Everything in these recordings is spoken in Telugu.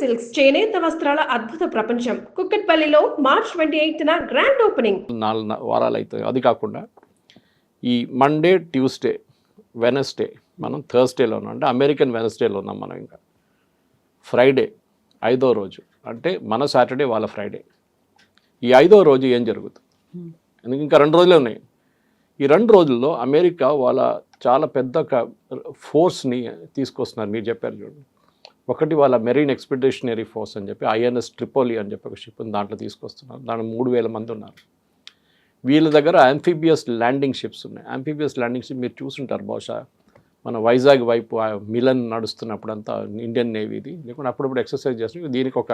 సిల్క్స్ చేనేత వస్త్రాల అద్భుత ప్రపంచం. కుక్కట్పల్లిలో మార్చ్ 28న గ్రాండ్ ఓపెనింగ్. 4 వారాలు అవుతాయి. అది కాకుండా ఈ మండే, ట్యూస్డే, వెనస్డే మనం థర్స్డేలో ఉన్నాం, అంటే అమెరికన్ వెనస్డేలో ఉన్నాం మనం. ఇంకా ఫ్రైడే 5వ రోజు, అంటే మన సాటర్డే వాళ్ళ ఫ్రైడే. ఈ 5వ రోజు ఏం జరుగుతుంది? ఎందుకు ఇంకా 2 రోజులే ఉన్నాయి. ఈ 2 రోజుల్లో అమెరికా వాళ్ళ చాలా పెద్ద ఫోర్స్ని తీసుకొస్తున్నారు. మీరు చెప్పారు చూడండి, ఒకటి వాళ్ళ మెరీన్ ఎక్స్పెడిషనరీ ఫోర్స్ అని చెప్పి ఐఎన్ఎస్ ట్రిపోలి అని చెప్పి ఒక షిప్ దాంట్లో తీసుకొస్తున్నారు. దాంట్లో 3000 మంది ఉన్నారు. వీళ్ళ దగ్గర యాంఫీబియస్ ల్యాండింగ్ షిప్స్ ఉన్నాయి. యాంఫీబియస్ ల్యాండింగ్ షిప్ మీరు చూసుంటారు బహుశా, మన వైజాగ్ వైపు మిలన్ నడుస్తున్నప్పుడు అంతా ఇండియన్ నేవీది, లేకుంటే అప్పుడప్పుడు ఎక్సర్సైజ్ చేస్తుంది. దీనికి ఒక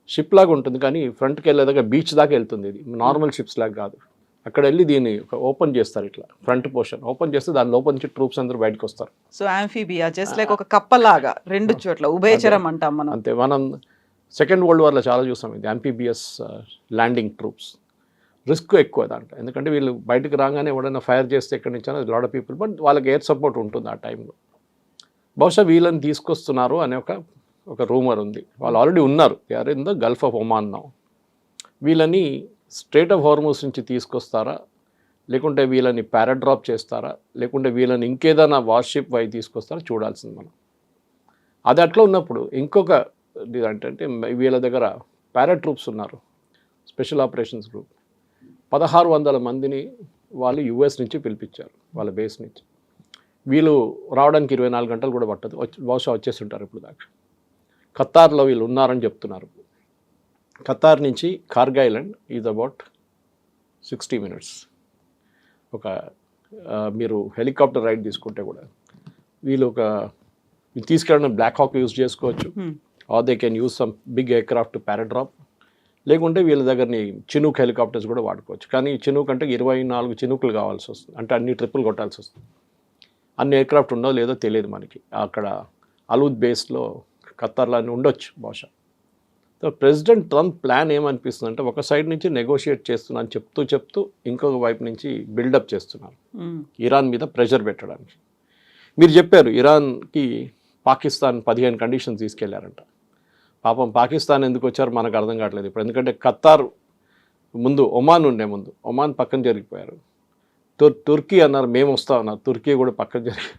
షిప్ లాగా ఉంటుంది, కానీ ఫ్రంట్కి వెళ్ళేదాకా బీచ్ దాకా వెళ్తుంది. ఇది నార్మల్ షిప్స్ లాగా కాదు. అక్కడ వెళ్ళి దీన్ని ఓపెన్ చేస్తారు, ఇట్లా ఫ్రంట్ పోర్షన్ ఓపెన్ చేస్తే దాని లోపల నుంచి ట్రూప్స్ అందరూ బయటకు వస్తారు. సో యాంఫీబియా జస్ట్ లైక్ ఒక కప్పలాగా 2 చోట్ల ఉభయచరం అంటాం మనం. అంతే. మనం సెకండ్ వరల్డ్ వార్లో చాలా చూసాం ఇది, యాంఫీబియస్ ల్యాండింగ్ ట్రూప్స్. రిస్క్ ఎక్కువ దాంట్లో, ఎందుకంటే వీళ్ళు బయటకు రాగానే ఎవడైనా ఫైర్ చేస్తే ఎక్కడి నుంచి అనేది లాట్ ఆఫ్ పీపుల్, బట్ వాళ్ళకి ఎయిర్ సపోర్ట్ ఉంటుంది ఆ టైంలో. బహుశా వీళ్ళని తీసుకొస్తున్నారు అనే ఒక రూమర్ ఉంది. వాళ్ళు ఆల్రెడీ ఉన్నారు, they are in the Gulf of Oman now. వీళ్ళని స్ట్రేట్ ఆఫ్ హార్మూజ్ నుంచి తీసుకొస్తారా, లేకుంటే వీళ్ళని పారాడ్రాప్ చేస్తారా, లేకుంటే వీళ్ళని ఇంకేదైనా వార్షిప్ వై తీసుకొస్తారా చూడాల్సింది మనం. అది అట్లా ఉన్నప్పుడు ఇంకొక అంటే వీళ్ళ దగ్గర పారాట్రూప్స్ ఉన్నారు, స్పెషల్ ఆపరేషన్స్ గ్రూప్. 1600 మందిని వాళ్ళు యుఎస్ నుంచి పిలిపించారు, వాళ్ళ బేస్ నుంచి. వీళ్ళు రావడానికి 24 గంటలు కూడా పట్టదు, బహుశా వచ్చేస్తుంటారు ఇప్పుడు దాకా. ఖతార్లో వీళ్ళు ఉన్నారని చెప్తున్నారు. ఖతార్ నుంచి Kharg island is about 60 minutes. మీరు హెలికాప్టర్ రైడ్ తీసుకుంటే కూడా వీళ్ళు తీసుకెళ్ళడం బ్లాక్ హాక్ యూజ్ చేసుకోవచ్చు, or they can use some big aircraft paradrop, లేకుంటే వీళ్ళ దగ్గరని చినూక్ హెలికాప్టర్స్ కూడా వాడుకోవచ్చు. కానీ చినూక్ అంటే 24 చినూకులు కావాల్సి వస్తుంది, అంటే అన్ని ట్రిప్పులు కొట్టాల్సి వస్తుంది. అన్ని ఎయిర్క్రాఫ్ట్ ఉండో లేదో తెలియదు మనకి. అక్కడ అలూద్ బేస్లో ఖతార్లో అన్నీ ఉండొచ్చు బహుశా. సో ప్రెసిడెంట్ ట్రంప్ ప్లాన్ ఏమనిపిస్తుంది అంటే, ఒక సైడ్ నుంచి నెగోషియేట్ చేస్తున్నాను చెప్తూ ఇంకొక వైపు నుంచి బిల్డప్ చేస్తున్నారు ఇరాన్ మీద ప్రెషర్ పెట్టడానికి. మీరు చెప్పారు ఇరాన్కి పాకిస్తాన్ 15 కండిషన్స్ తీసుకెళ్లారంట. పాపం పాకిస్తాన్ ఎందుకు వచ్చారో మనకు అర్థం కావట్లేదు ఇప్పుడు. ఎందుకంటే ఖతార్ ముందు ఒమాన్ ఉండే, ఒమాన్ పక్కన జరిగిపోయారు. తుర్కీ అన్నారు మేము వస్తా ఉన్నారు, తుర్కీ కూడా పక్కన జరిగి.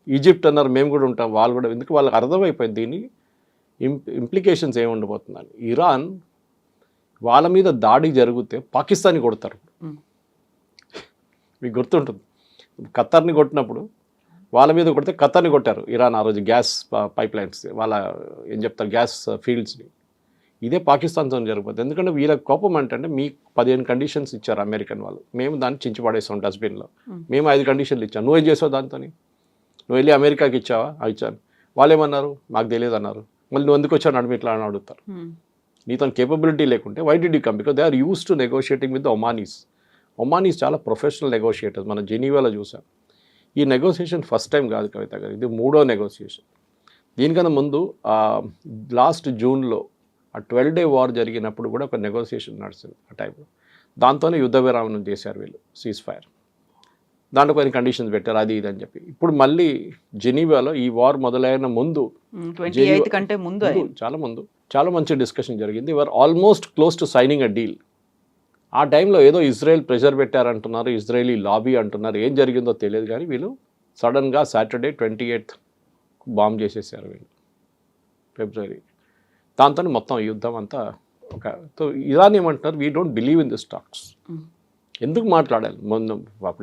ఈజిప్ట్ అన్నారు మేము కూడా ఉంటాం, వాళ్ళు కూడా. ఎందుకు వాళ్ళకి అర్థమైపోయింది దీని ఇంప్లికేషన్స్ ఏమి ఉండబోతుందని. ఇరాన్ వాళ్ళ మీద దాడి జరిగితే పాకిస్తాన్ని కొడతారు. మీకు గుర్తుంటుంది, ఖతార్ని కొట్టినప్పుడు వాళ్ళ మీద కొడితే ఖతార్ని కొట్టారు ఇరాన్ ఆ రోజు, గ్యాస్ పైప్ లైన్స్, వాళ్ళ ఏం చెప్తారు గ్యాస్ ఫీల్డ్స్ని. ఇదే పాకిస్తాన్తో జరిగిపోతుంది. ఎందుకంటే వీళ్ళ కోపం అంటే మీకు 15 కండిషన్స్ ఇచ్చారు అమెరికన్ వాళ్ళు, మేము దాన్ని చించిపడేస్తాం డస్ట్బిన్లో. మేము 5 కండిషన్లు ఇచ్చాం, నువ్వేం చేసావు దాంతో? నువ్వు వెళ్ళి అమెరికాకి ఇచ్చావా? ఇచ్చాను. వాళ్ళు ఏమన్నారు? మాకు తెలియదు అన్నారు. మళ్ళీ నువ్వు ఎందుకు వచ్చావు నడుము ఇట్లా అని అడుగుతారు. నీతో కేపబిలిటీ లేకుంటే why did you come? Because they are use to negotiating with the Omanis. Omanis చాలా ప్రొఫెషనల్ నెగోషియేటర్స్, మనం జెనీవాలో చూసాం. ఈ నెగోషియేషన్ ఫస్ట్ టైం కాదు కవిత గారు, ఇది 3వ నెగోషియేషన్. దీనికన్నా ముందు లాస్ట్ జూన్లో ఆ 12-day వార్ జరిగినప్పుడు కూడా ఒక నెగోషియేషన్ నడుస్తుంది ఆ టైంలో. దాంతోనే యుద్ధ విరామం చేశారు వీళ్ళు, సీజ్ ఫైర్. దాంట్లో కొన్ని కండిషన్స్ పెట్టారు, అది ఇది అని చెప్పి. ఇప్పుడు మళ్ళీ జెనీవాలో ఈ వార్ మొదలైన ముందు, 28 కంటే ముందు, చాలా మంచి డిస్కషన్ జరిగింది. Were almost close to signing a deal. ఆ టైంలో ఏదో ఇజ్రాయెల్ ప్రెషర్ పెట్టారంటున్నారు, ఇజ్రాయలీ లాబీ అంటున్నారు, ఏం జరిగిందో తెలియదు. కానీ వీళ్ళు సడన్గా సాటర్డే 28th బాంబ్ చేసేసారు వీళ్ళు, ఫిబ్రవరి. దాంతో మొత్తం యుద్ధం అంతా సో ఇరాన్ ఏమంటున్నారు, we don't believe in this talks. ఎందుకు మాట్లాడాలి? ముందు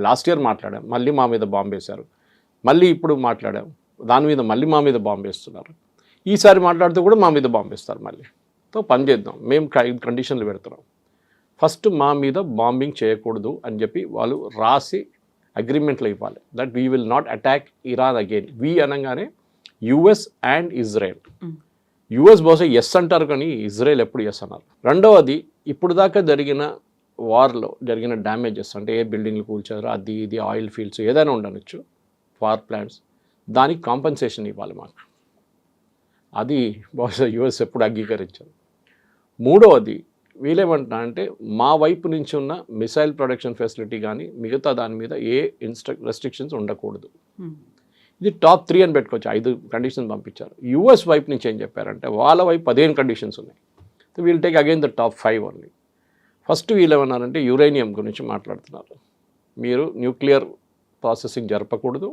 లాస్ట్ ఇయర్ మాట్లాడాం, మళ్ళీ మా మీద బాంబు వేశారు, మళ్ళీ ఇప్పుడు మాట్లాడాం దాని మీద, మళ్ళీ మా మీద బాంబు వేస్తున్నారు. ఈసారి మాట్లాడితే కూడా మా మీద బాంబు వేస్తారు మళ్ళీ. సో పని చేద్దాం, మేము 5 కండిషన్లు పెడుతున్నాం. ఫస్ట్ మా మీద బాంబింగ్ చేయకూడదు అని చెప్పి వాళ్ళు రాసి అగ్రిమెంట్లో ఇవ్వాలి, that we will not attack Iran again. We అనగానే యుఎస్ అండ్ ఇజ్రాయెల్. యుఎస్ బహుశా ఎస్ అంటారు, కానీ ఇజ్రాయెల్ ఎప్పుడు ఎస్ అన్నారు. రెండవది, ఇప్పుడు దాకా జరిగిన వార్లో జరిగిన డ్యామేజెస్, అంటే ఏ బిల్డింగ్లు కూల్చారో అది ఇది, ఆయిల్ ఫీల్డ్స్ ఏదైనా ఉండనొచ్చు, పవర్ ప్లాంట్స్, దానికి కాంపెన్సేషన్ ఇవ్వాలి మాకు. అది బహుశా యుఎస్ ఎప్పుడు అంగీకరించారు. మూడవది, వీళ్ళేమంటున్నా అంటే మా వైపు నుంచి ఉన్న మిసైల్ ప్రొడక్షన్ ఫెసిలిటీ కానీ మిగతా దాని మీద ఏ రెస్ట్రిక్షన్స్ ఉండకూడదు. ఇది టాప్ 3 అని పెట్టుకోవచ్చు. 5 కండిషన్స్ పంపించారు. యూఎస్ వైపు నుంచి ఏం చెప్పారంటే వాళ్ళ వైపు 15 కండిషన్స్ ఉన్నాయి. So we'll take again the top 5 only. First వీళ్ళు ఏమన్నారంటే యురేనియం గురించి మాట్లాడుతున్నారు. మీరు న్యూక్లియర్ ప్రాసెసింగ్ జరపకూడదు,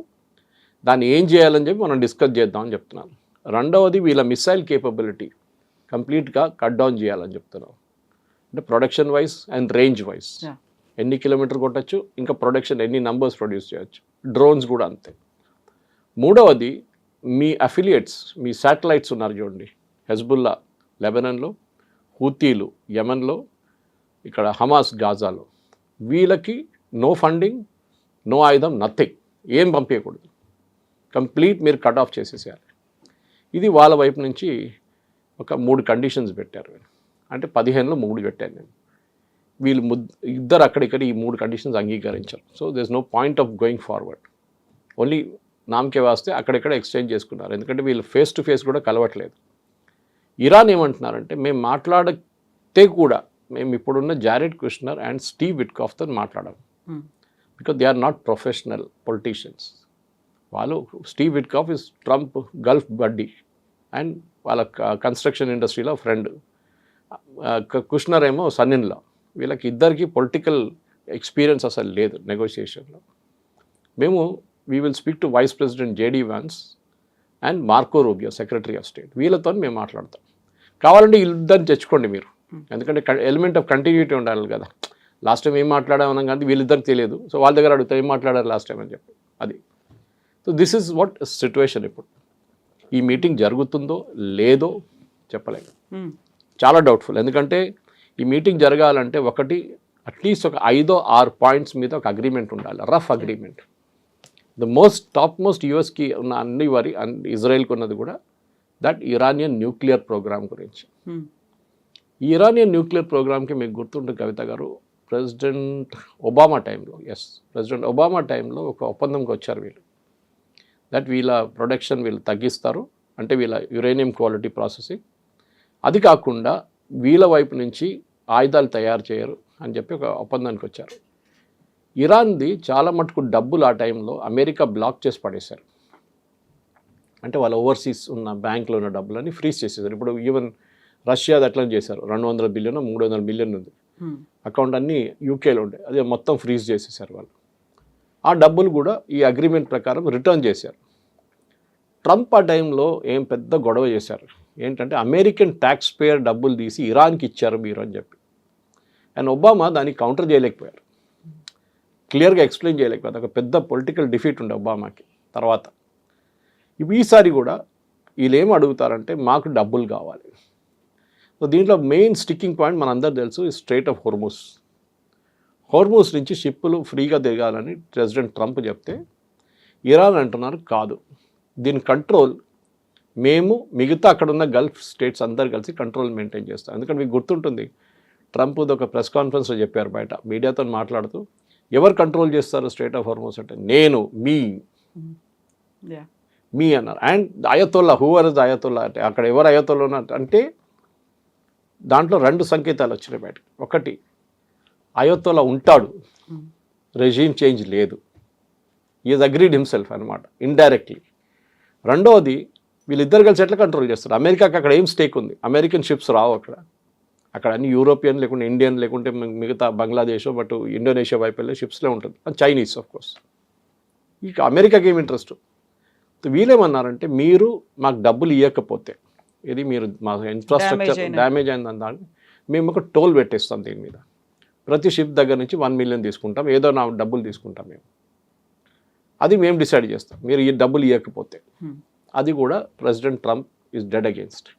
దాన్ని ఏం చేయాలని చెప్పి మనం డిస్కస్ చేద్దామని చెప్తున్నారు. రెండవది వీళ్ళ మిసైల్ కేపబిలిటీ కంప్లీట్గా కట్ డౌన్ చేయాలని చెప్తున్నారు. అంటే production wise and range wise ఎన్ని కిలోమీటర్ కొట్టచ్చు, ఇంకా ప్రొడక్షన్ ఎన్ని నంబర్స్ ప్రొడ్యూస్ చేయొచ్చు. డ్రోన్స్ కూడా అంతే. మూడవది మీ అఫిలియేట్స్, మీ శాటిలైట్స్ ఉన్నారు చూడండి, హెజ్బుల్లా లెబనాన్లో, హూతీలు యెమెన్లో, ఇక్కడ హమాస్ గాజాలో, వీళ్ళకి నో ఫండింగ్, నో ఆయుధం, నథింగ్, ఏం పంపించకూడదు, కంప్లీట్ మీరు కట్ ఆఫ్ చేసేసేయాలి. ఇది వాళ్ళ వైపు నుంచి ఒక 3 కండిషన్స్ పెట్టారు. అంటే 15లో 3 పెట్టాను నేను. వీళ్ళు ఇద్దరు అక్కడిక్కడ ఈ 3 కండిషన్స్ అంగీకరించారు. So there is no point of going forward. Only నామకే వాస్తే అక్కడెక్కడ ఎక్స్చేంజ్ చేసుకున్నారు. ఎందుకంటే వీళ్ళు ఫేస్ టు ఫేస్ కూడా కలవట్లేదు. ఇరాన్ ఏమంటున్నారంటే మేము మాట్లాడితే కూడా మేము ఇప్పుడున్న జారెడ్ కుష్నర్ అండ్ స్టీవ్ విట్కాఫ్తో మాట్లాడాం. Because they are not professional politicians. వాళ్ళు Steve Witkoff is Trump Gulf buddy and వాళ్ళ కన్స్ట్రక్షన్ ఇండస్ట్రీలో ఫ్రెండ్. కుష్నర్ ఏమో సన్నిన్లా. వీళ్ళకి ఇద్దరికి పొలిటికల్ ఎక్స్పీరియన్స్ అసలు లేదు నెగోషియేషన్లో. మేము we will speak to vice president JD Vance and Marco Rubio secretary of state. వీళ్ళతో మేము మాట్లాడతాం. కావాలంటే వీళ్ళిద్దరిని తెచ్చుకోండి మీరు, ఎందుకంటే ఎలిమెంట్ ఆఫ్ కంటిన్యూటీ ఉండాలి కదా. లాస్ట్ టైం ఏం మాట్లాడామన్నాం కానీ వీళ్ళిద్దరికి తెలియదు. సో వాళ్ళ దగ్గర అడుగుతారు ఏం మాట్లాడారు లాస్ట్ టైం అని చెప్పి. అది so this is what situation. ఇప్పుడు ఈ మీటింగ్ జరుగుతుందో లేదో చెప్పలేము, చాలా డౌట్ఫుల్. ఎందుకంటే ఈ మీటింగ్ జరగాలంటే ఒకటి అట్లీస్ట్ ఒక 5-6 పాయింట్స్ మీద ఒక అగ్రిమెంట్ ఉండాలి, rough agreement. The top most యూఎస్కి ఉన్న అన్ని వారి ఇజ్రాయెల్కి ఉన్నది కూడా దట్ ఇరానియన్ న్యూక్లియర్ ప్రోగ్రామ్ గురించి. ఈ ఇరానియన్ న్యూక్లియర్ ప్రోగ్రామ్కి మీకు గుర్తుంటుంది కవిత గారు, ప్రెసిడెంట్ ఒబామా టైంలో ఒక ఒప్పందంకి వచ్చారు వీళ్ళు. దట్ వీళ్ళ ప్రొడక్షన్ వీళ్ళు తగ్గిస్తారు, అంటే వీళ్ళ యురేనియం క్వాలిటీ ప్రాసెసింగ్. అది కాకుండా వీళ్ళ వైపు నుంచి ఆయుధాలు తయారు చేయరు అని చెప్పి ఒక ఒప్పందానికి వచ్చారు. ఇరాన్ది చాలా మటుకు డబ్బులు ఆ టైంలో అమెరికా బ్లాక్ చేసి పడేశారు. అంటే వాళ్ళ ఓవర్సీస్ ఉన్న బ్యాంకులో ఉన్న డబ్బులని ఫ్రీజ్ చేసేసారు. ఇప్పుడు ఈవెన్ రష్యాది అట్లా చేశారు. 200 బిలియన్ 300 బిలియన్ ఉంది అకౌంట్, అన్నీ యూకేలో ఉండే, అదే మొత్తం ఫ్రీజ్ చేసేసారు వాళ్ళు. ఆ డబ్బులు కూడా ఈ అగ్రిమెంట్ ప్రకారం రిటర్న్ చేశారు. ట్రంప్ ఆ టైంలో ఏం పెద్ద గొడవ చేశారు ఏంటంటే అమెరికన్ ట్యాక్స్ పేయర్ డబ్బులు తీసి ఇరాన్కి ఇచ్చారు మీరు అని చెప్పి. అండ్ ఒబామా దానికి కౌంటర్ చేయలేకపోయారు, క్లియర్గా ఎక్స్ప్లెయిన్ చేయలేకపోయారు. ఒక పెద్ద పొలిటికల్ డిఫీట్ ఉండే ఒబామాకి. తర్వాత ఈసారి కూడా వీళ్ళు ఏం అడుగుతారంటే మాకు డబ్బులు కావాలి. సో దీంట్లో మెయిన్ స్టిక్కింగ్ పాయింట్ మనందరూ తెలుసు, ఈ స్ట్రైట్ ఆఫ్ హోర్మూస్ నుంచి షిప్పులు ఫ్రీగా తిరగాలని ప్రెసిడెంట్ ట్రంప్ చెప్తే ఇరాన్ అంటున్నారు కాదు, దీని కంట్రోల్ మేము మిగతా అక్కడ ఉన్న గల్ఫ్ స్టేట్స్ అందరు కలిసి కంట్రోల్ మెయింటైన్ చేస్తాం. ఎందుకంటే మీకు గుర్తుంటుంది ట్రంప్ ఒక ప్రెస్ కాన్ఫరెన్స్లో చెప్పారు బయట మీడియాతో మాట్లాడుతూ, ఎవరు కంట్రోల్ చేస్తారు స్ట్రైట్ ఆఫ్ హోర్మూస్ అంటే నేను మీ అన్నారు. And Ayatollah whoever is Ayatollah అంటే అక్కడ ఎవరు అయతోల్లా అంటే దాంట్లో 2 సంకేతాలు వచ్చినాయి బయటకు. ఒకటి అయతోల్లా ఉంటాడు, రెజీమ్ చేంజ్ లేదు, ఈజ్ అగ్రీడ్ హిమ్సెల్ఫ్ అనమాట ఇండైరెక్ట్లీ. రెండవది వీళ్ళిద్దరు కలిసి ఎట్లా కంట్రోల్ చేస్తారు, అమెరికాకి అక్కడ ఏం స్టేక్ ఉంది, అమెరికన్ షిప్స్ రావు అక్కడ అన్ని యూరోపియన్ లేకుంటే ఇండియన్ లేకుంటే మిగతా బంగ్లాదేశ్ బట్ ఇండోనేషియా వైపు వెళ్ళే షిప్స్లో ఉంటుంది, చైనీస్ ఆఫ్ కోర్స్. ఇక అమెరికాకి ఏం ఇంట్రెస్ట్. వీళ్ళేమన్నారంటే మీరు మాకు డబ్బులు ఇవ్వకపోతే, ఇది మీరు మా ఇన్ఫ్రాస్ట్రక్చర్ డ్యామేజ్ అయిందని దాన్ని మేము ఒక టోల్ పెట్టేస్తాం దీని మీద, ప్రతి షిప్ దగ్గర నుంచి 1 మిలియన్ తీసుకుంటాం, ఏదో నా డబ్బులు తీసుకుంటాం మేము, అది మేము డిసైడ్ చేస్తాం మీరు ఈ డబ్బులు ఇవ్వకపోతే. అది కూడా president Trump is dead against.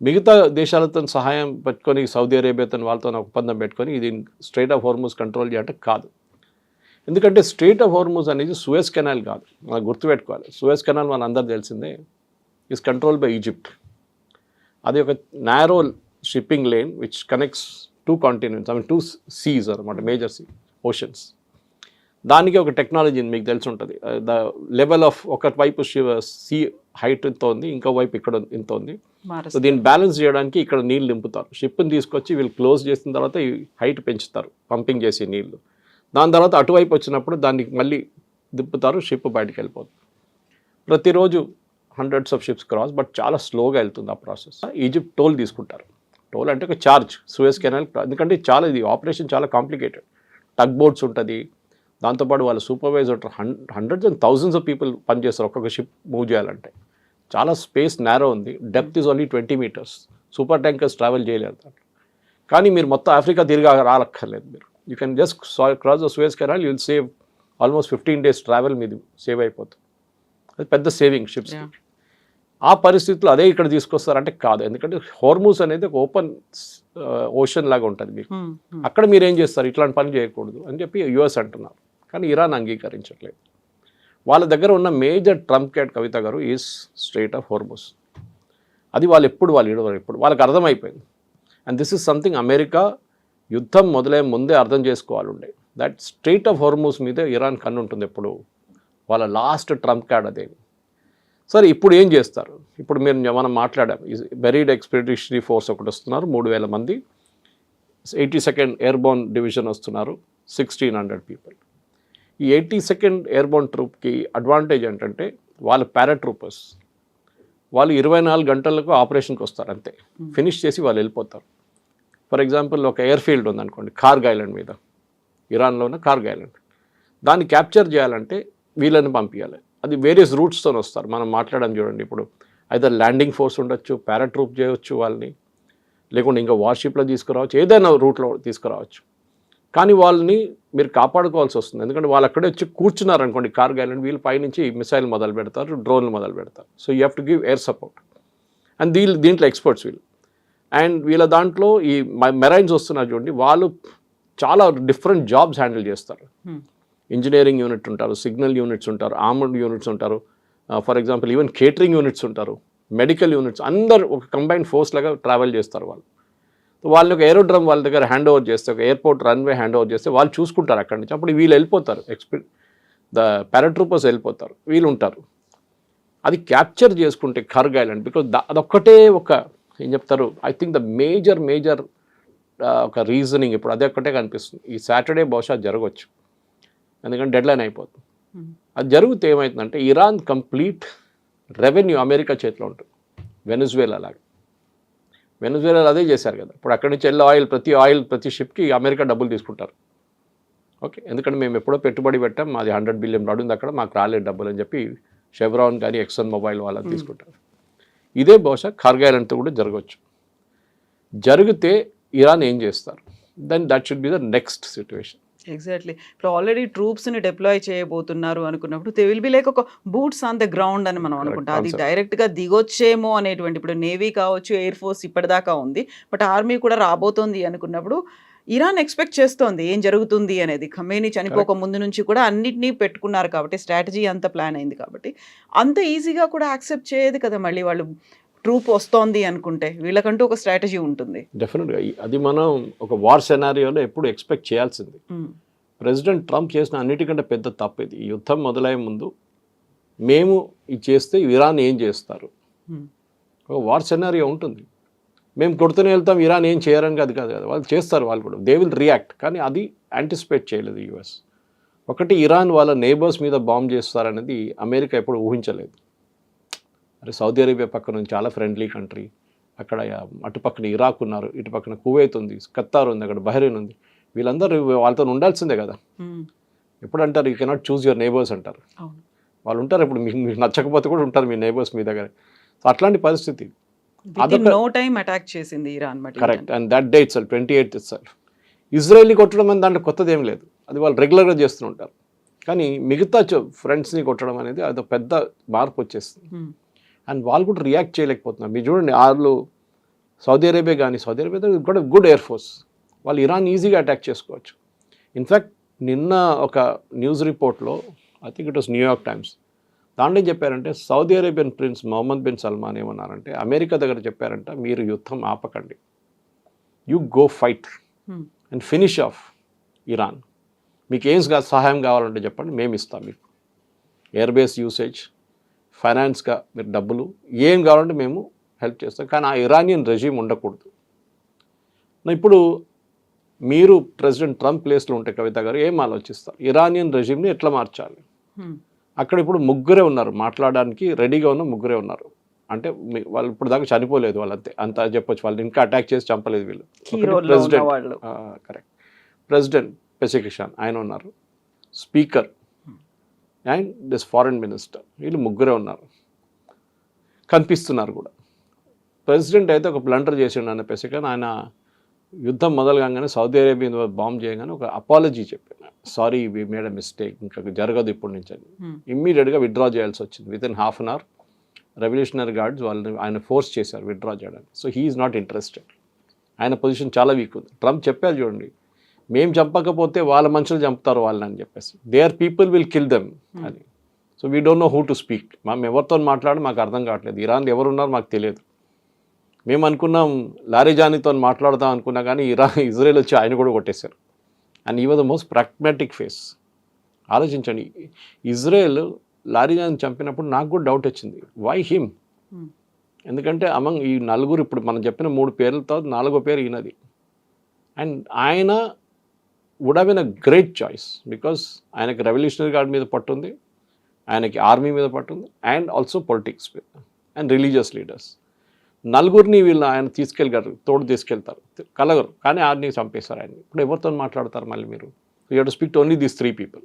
మిగతా దేశాలతో సహాయం పెట్టుకొని సౌదీ అరేబియాతో వాళ్ళతో ఒప్పందం పెట్టుకొని ఇది స్ట్రైట్ ఆఫ్ హోర్మూజ్ కంట్రోల్ చేయాలంటే కాదు. ఎందుకంటే స్ట్రైట్ ఆఫ్ హోర్మూజ్ అనేది సూయజ్ కెనాల్ కాదు, మనం గుర్తుపెట్టుకోవాలి. సూయజ్ కెనాల్ మన అందరు తెలిసిందే ఈజ్ కంట్రోల్ బై ఈజిప్ట్. అది ఒక narrow shipping lane which connects 2 continents, 2 seas అనమాట, మేజర్ ఓషన్స్. దానికి ఒక టెక్నాలజీ మీకు తెలిసి ఉంటుంది. ద లెవెల్ ఆఫ్ ఒక వైపు సీ హైట్ ఇంత ఉంది, ఇంకో వైపు ఇక్కడ ఇంత ఉంది. సో దీన్ని బ్యాలెన్స్ చేయడానికి ఇక్కడ నీళ్ళు నింపుతారు. షిప్ని తీసుకొచ్చి వీళ్ళు క్లోజ్ చేసిన తర్వాత ఈ హైట్ పెంచుతారు పంపింగ్ చేసి నీళ్ళు. దాని తర్వాత అటువైపు వచ్చినప్పుడు దాన్ని మళ్ళీ దిప్పుతారు, షిప్ బయటకు వెళ్ళిపోతుంది. ప్రతిరోజు hundreds of ships cross, but చాలా స్లోగా వెళ్తుంది ఆ ప్రాసెస్. ఈజిప్ట్ టోల్ తీసుకుంటారు. టోల్ అంటే ఒక ఛార్జ్ సూయజ్ కెనాల్, ఎందుకంటే చాలా ఇది ఆపరేషన్ చాలా కాంప్లికేటెడ్. టగ్ బోట్స్ ఉంటుంది, దాంతోపాటు వాళ్ళ supervisor hundreds and thousands of people పనిచేస్తారు ఒక్కొక్క షిప్ మూవ్ చేయాలంటే. చాలా స్పేస్ నేరో ఉంది, depth is only 20 meters. Super tankers travel చేయలేరు దాంట్లో. కానీ మీరు మొత్తం ఆఫ్రికా తిరిగి రాలక్కర్లేదు. మీరు you can just cross the Suez canal, you will save almost 15 days travel మీది సేవ్ అయిపోతుంది. అది పెద్ద సేవింగ్ షిప్స్. ఆ పరిస్థితుల్లో అదే ఇక్కడ తీసుకొస్తారంటే కాదు, ఎందుకంటే హోర్మూజ్ అనేది ఒక ఓపెన్ ఓషన్ లాగా ఉంటుంది మీకు. అక్కడ మీరు ఏం చేస్తారు, ఇట్లాంటి పని చేయకూడదు అని చెప్పి యుఎస్ అంటున్నారు. కానీ ఇరాన్ అంగీకరించట్లేదు. వాళ్ళ దగ్గర ఉన్న మేజర్ ట్రంప్ కార్డ్ కవిత గారు ఈజ్ స్ట్రెయిట్ ఆఫ్ హోర్మూజ్. అది వాళ్ళు ఎప్పుడు వాళ్ళకి అర్థమైపోయింది. And this is something America యుద్ధం మొదలయ్యే ముందే అర్థం చేసుకోవాలి ఉండే. దట్ స్ట్రెయిట్ ఆఫ్ హోర్మూజ్ మీద ఇరాన్ కన్ను ఉంటుంది ఎప్పుడు. వాళ్ళ లాస్ట్ ట్రంప్ కార్డ్ అదే. సరే ఇప్పుడు ఏం చేస్తారు? ఇప్పుడు మనం మాట్లాడాం, వెరీడ్ ఎక్స్పెడిషనరీ ఫోర్స్ ఒకటి వస్తున్నారు, 3,000 మంది. 82nd ఎయిర్బోర్న్ డివిజన్ వస్తున్నారు, 1,600 people. ఈ 82nd ఎయిర్బోర్న్ ట్రూప్కి అడ్వాంటేజ్ ఏంటంటే వాళ్ళు పారాట్రూపర్స్. వాళ్ళు 24 గంటలకు ఆపరేషన్కి వస్తారు, అంతే. ఫినిష్ చేసి వాళ్ళు వెళ్ళిపోతారు. ఫర్ ఎగ్జాంపుల్ ఒక ఎయిర్ ఫీల్డ్ ఉందనుకోండి కార్గ్ ఐలాండ్ మీద, ఇరాన్లో ఉన్న కార్గ్ ఐలాండ్. దాన్ని క్యాప్చర్ చేయాలంటే వీళ్ళని పంపించాలి. అది వేరియస్ రూట్స్తో వస్తారు. మనం మాట్లాడడం చూడండి, ఇప్పుడు అయితే ల్యాండింగ్ ఫోర్స్ ఉండొచ్చు, పారాట్రూప్ చేయవచ్చు వాళ్ళని, లేకుంటే ఇంకా వార్షిప్లో తీసుకురావచ్చు, ఏదైనా రూట్లో తీసుకురావచ్చు. కానీ వాళ్ళని మీరు కాపాడుకోవాల్సి వస్తుంది, ఎందుకంటే వాళ్ళు అక్కడే వచ్చి కూర్చున్నారు అనుకోండి కార్గ్ ఐలాండ్, వీళ్ళు పైనుంచి మిసైల్ మొదలు పెడతారు, డ్రోన్లు మొదలు పెడతారు. So you have to give air support. And దీంట్లో ఎక్స్పర్ట్స్ వీళ్ళు. అండ్ వీళ్ళ దాంట్లో ఈ మెరైన్స్ వస్తున్నారు చూడండి, వాళ్ళు చాలా డిఫరెంట్ జాబ్స్ హ్యాండిల్ చేస్తారు. ఇంజనీరింగ్ యూనిట్ ఉంటారు, సిగ్నల్ యూనిట్స్ ఉంటారు, ఆర్మర్డ్ యూనిట్స్ ఉంటారు, for example even catering units ఉంటారు, మెడికల్ యూనిట్స్, అందరు ఒక కంబైన్డ్ ఫోర్స్ లాగా ట్రావెల్ చేస్తారు వాళ్ళు. వాళ్ళని ఒక ఏరోడ్రమ్ వాళ్ళ దగ్గర హ్యాండ్ ఓవర్ చేస్తే, ఒక ఎయిర్పోర్ట్ రన్వే హ్యాండ్ ఓవర్ చేస్తే వాళ్ళు చూసుకుంటారు అక్కడి నుంచి. అప్పుడు వీళ్ళు వెళ్ళిపోతారు, ద పారాట్రూపర్స్ వెళ్ళిపోతారు, వీళ్ళు ఉంటారు. అది క్యాప్చర్ చేసుకుంటే కార్గ్ ఐలాండ్, బికాజ్ అదొక్కటే ఒక ఏం చెప్తారు, ఐ థింక్ ద మేజర్ ఒక రీజనింగ్ ఇప్పుడు అదే ఒక్కటే కనిపిస్తుంది. ఈ సాటర్డే బహుశా జరగవచ్చు, ఎందుకంటే డెడ్లైన్ అయిపోతుంది. అది జరిగితే ఏమవుతుందంటే ఇరాన్ కంప్లీట్ రెవెన్యూ అమెరికా చేతిలో ఉంటుంది. వెనజువేలా లాగా, వెనజువేలాలో అదే చేశారు కదా. ఇప్పుడు అక్కడి నుంచి ప్రతి షిప్కి అమెరికా డబ్బులు తీసుకుంటారు. ఓకే, ఎందుకంటే మేము ఎప్పుడో పెట్టుబడి పెట్టాం, మాది $100 billion ఉంది అక్కడ, మాకు రాలేదు డబ్బులు అని చెప్పి షెవ్రాన్ కానీ ఎక్సన్ మొబైల్ వాళ్ళని తీసుకుంటారు. ఇదే బహుశా కార్గ్ ఐలాండ్తో కూడా జరగవచ్చు. జరిగితే ఇరాన్ ఏం చేస్తారు, then that should be the next situation. Exactly. ఇప్పుడు ఆల్రెడీ ట్రూప్స్ని డిప్లాయ్ చేయబోతున్నారు అనుకున్నప్పుడు దే విల్ బి లైక్ ఒక బూట్స్ ఆన్ ద గ్రౌండ్ అని మనం అనుకుంటాం. అది డైరెక్ట్గా దిగొచ్చేమో అనేటువంటి, ఇప్పుడు నేవీ కావచ్చు, ఎయిర్ ఫోర్స్ ఇప్పటిదాకా ఉంది, బట్ ఆర్మీ కూడా రాబోతోంది అనుకున్నప్పుడు ఇరాన్ ఎక్స్పెక్ట్ చేస్తోంది ఏం జరుగుతుంది అనేది. ఖమేనీ చనిపోక ముందు నుంచి కూడా అన్నిటినీ పెట్టుకున్నారు కాబట్టి, స్ట్రాటజీ అంత ప్లాన్ అయింది కాబట్టి అంత ఈజీగా కూడా యాక్సెప్ట్ చేయదు కదా. మళ్ళీ వాళ్ళు ట్రూప్ వస్తోంది అనుకుంటే వీళ్ళకంటూ ఒక స్ట్రాటజీ ఉంటుంది. డెఫినెట్గా అది మనం ఒక వార్ సెనారియోలో ఎప్పుడు ఎక్స్పెక్ట్ చేయాల్సింది. ప్రెసిడెంట్ ట్రంప్ చేసిన అన్నిటికంటే పెద్ద తప్పు ఇది. ఈ యుద్ధం మొదలయ్యే ముందు మేము ఇది చేస్తే ఇరాన్ ఏం చేస్తారు, ఒక వార్ సెనారియో ఉంటుంది. మేము కొడుతూనే వెళ్తాం, ఇరాన్ ఏం చేయరని కాదు కదా, వాళ్ళు చేస్తారు, వాళ్ళు కూడా దే విల్ రియాక్ట్. కానీ అది యాంటిసిపేట్ చేయలేదు యుఎస్. ఒకటి, ఇరాన్ వాళ్ళ నేబర్స్ మీద బాంబ్ చేస్తారనేది అమెరికా ఎప్పుడు ఊహించలేదు. అరే సౌదీ అరేబియా పక్కన నుంచి చాలా ఫ్రెండ్లీ కంట్రీ, అక్కడ అటు పక్కన ఇరాక్ ఉన్నారు, ఇటు పక్కన కువైత్ ఉంది, ఖతార్ ఉంది, అక్కడ బహ్రెయిన్ ఉంది, వీళ్ళందరూ వాళ్ళతో ఉండాల్సిందే కదా. ఎప్పుడు అంటారు you cannot choose your neighbours అంటారు. వాళ్ళు ఉంటారు, ఇప్పుడు మీకు నచ్చకపోతే కూడా ఉంటారు మీ నేబర్స్ మీ దగ్గర. సో అట్లాంటి పరిస్థితి. నో టైం అటాక్ చేసింది Iran. Correct. And that day itself 28th itself ఇజ్రాయెల్ని కొట్టడం అని దాంట్లో కొత్తది ఏం లేదు, అది వాళ్ళు రెగ్యులర్గా చేస్తూ ఉంటారు. కానీ మిగతా ఫ్రెండ్స్ని కొట్టడం అనేది అది పెద్ద మార్పు వచ్చేస్తుంది. అండ్ వాళ్ళు కూడా రియాక్ట్ చేయలేకపోతున్నారు. మీరు చూడండి, వాళ్ళు సౌదీ అరేబియా కానీ, సౌదీ అరేబియా కూడా గుడ్ ఎయిర్ ఫోర్స్, వాళ్ళు ఇరాన్ ఈజీగా అటాక్ చేసుకోవచ్చు. ఇన్ఫ్యాక్ట్ నిన్న ఒక న్యూస్ రిపోర్ట్లో, I think it was New York Times, దాంట్లో ఏం చెప్పారంటే Saudi Arabian prince Mohammed bin Salman ఏమన్నారంటే అమెరికా దగ్గర చెప్పారంట, మీరు యుద్ధం ఆపకండి, you go fight and finish off Iran. మీకు ఏం సహాయం కావాలంటే చెప్పండి, మేము ఇస్తాం మీకు ఎయిర్ బేస్ యూసేజ్, ఫైనాన్స్గా మీరు డబ్బులు ఏం కావాలంటే మేము హెల్ప్ చేస్తాం, కానీ ఆ ఇరానియన్ రెజీమ్ ఉండకూడదు. ఇప్పుడు మీరు ప్రెసిడెంట్ ట్రంప్ ప్లేస్లో ఉంటే కవిత గారు ఏం ఆలోచిస్తారు, ఇరానియన్ రెజీమ్ని ఎట్లా మార్చాలి? అక్కడ ఇప్పుడు ముగ్గురే ఉన్నారు మాట్లాడడానికి రెడీగా ఉన్న ముగ్గురే ఉన్నారు. అంటే వాళ్ళు ఇప్పుడు దాకా చనిపోలేదు వాళ్ళంతే, అంత చెప్పొచ్చు. వాళ్ళు ఇంకా అటాక్ చేసి చంపలేదు వీళ్ళు. ప్రెసిడెంట్ కరెక్ట్, ప్రెసిడెంట్ పెసికిషాన్ ఆయన ఉన్నారు, speaker and this foreign minister, వీళ్ళు ముగ్గురే ఉన్నారు, కనిపిస్తున్నారు కూడా. ప్రెసిడెంట్ అయితే ఒక బ్లండర్ చేసిండు అన్న పెసికిషాన్. ఆయన యుద్ధం మొదలుగానే సౌదీ అరేబియా మీద బాంబ్ చేయగానే ఒక అపాలజీ చెప్పాను, sorry we made a mistake, ఇంకా జరగదు ఇప్పుడు నుంచి అని. ఇమ్మీడియట్గా విత్డ్రా చేయాల్సి వచ్చింది. Within half an hour revolutionary guards వాళ్ళని ఆయన ఫోర్స్ చేశారు విత్డ్రా చేయడానికి. So he is not interested. ఆయన పొజిషన్ చాలా వీక్ ఉంది. ట్రంప్ చెప్పారు చూడండి, మేము చంపకపోతే వాళ్ళ మనుషులు చంపుతారు వాళ్ళని అని చెప్పేసి, they are people will kill them అని. So we don't know who to speak. మేము ఎవరితో మాట్లాడి మాకు అర్థం కావట్లేదు, ఇరాన్ ఎవరున్నారు మాకు తెలియదు. మేము అనుకున్నాం లారిజానీతో మాట్లాడదాం అనుకున్నా కానీ ఇజ్రాయెల్ వచ్చి ఆయన కూడా కొట్టేశారు. And he was the most pragmatic face. ఆలోచించండి, ఇజ్రాయెల్ లారిజాని చంపినప్పుడు నాకు కూడా డౌట్ వచ్చింది, వై హిమ్? ఎందుకంటే అమంగ్ ఈ నలుగురు, ఇప్పుడు మనం చెప్పిన 3 పేర్లతో 4వ పేరు ఈయనది. అండ్ ఆయన would have been a great choice, because ఆయనకి రెవల్యూషనరీ గార్డ్ మీద పట్టుంది, ఆయనకి ఆర్మీ మీద పట్టుంది, అండ్ ఆల్సో పొలిటిక్స్ మీద అండ్ రిలీజియస్ లీడర్స్. నలుగురిని వీళ్ళు ఆయన తీసుకెళ్ళగలరు, తోడు తీసుకెళ్తారు, కలగరు, కానీ ఆర్ని చంపేశారు ఆయన. ఇప్పుడు ఎవరితో మాట్లాడతారు మళ్ళీ మీరు? You have to speak to only these 3 people.